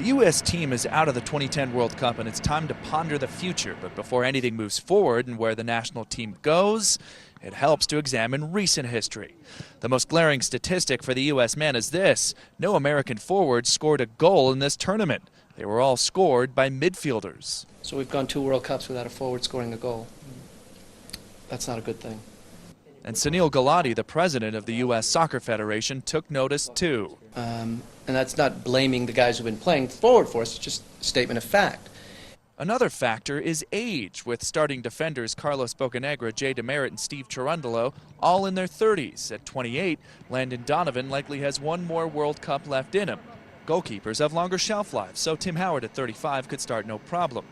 The U.S. team is out of the 2010 World Cup, and it's time to ponder the future. But before anything moves forward and where the national team goes, it helps to examine recent history. The most glaring statistic for the U.S. men is this: no American forwards scored a goal in this tournament. They were all scored by midfielders. So we've gone 2 World Cups without a forward scoring a goal. That's not a good thing. And Sunil Gulati, the president of the U.S. Soccer Federation, took notice too. And that's not blaming the guys who've been playing forward for us, it's just a statement of fact. Another factor is age, with starting defenders Carlos Bocanegra, Jay DeMerit, and Steve Cherundolo all in their 30s. At 28, Landon Donovan likely has 1 more World Cup left in him. Goalkeepers have longer shelf lives, so Tim Howard at 35 could start no problem.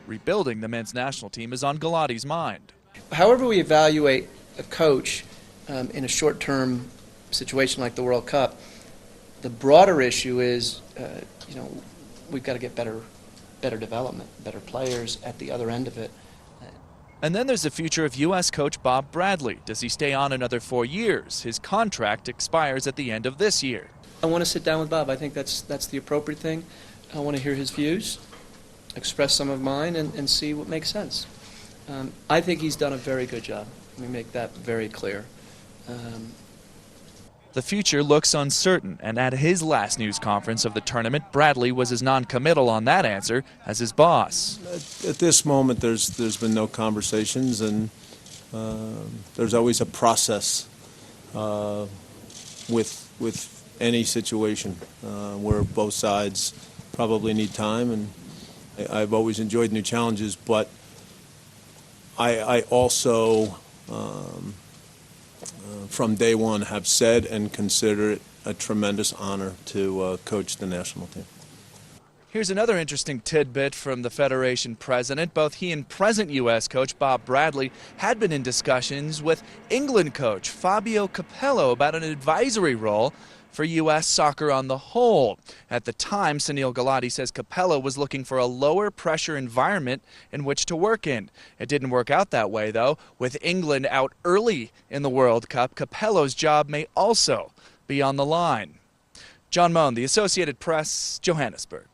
Rebuilding the men's national team is on Gulati's mind. However we evaluate a coach in a short-term situation like the World Cup, the broader issue is, we've got to get better development, better players at the other end of it. And then there's the future of U.S. coach Bob Bradley. Does he stay on another 4 years? His contract expires at the end of this year. I want to sit down with Bob. I think that's the appropriate thing. I want to hear his views, express some of mine, and see what makes sense. I think he's done a very good job. Let me make that very clear. The future looks uncertain, and at his last news conference of the tournament, Bradley was as non-committal on that answer as his boss. At this moment, there's been no conversations, and there's always a process with any situation where both sides probably need time, and I've always enjoyed new challenges, but I also from day one have said and consider it a tremendous honor to coach the national team. Here's another interesting tidbit from the Federation president. Both he and present U.S. coach Bob Bradley had been in discussions with England coach Fabio Capello about an advisory role for U.S. soccer on the whole. At the time, Sunil Gulati says Capello was looking for a lower pressure environment in which to work in. It didn't work out that way, though. With England out early in the World Cup, Capello's job may also be on the line. John Mone, The Associated Press, Johannesburg.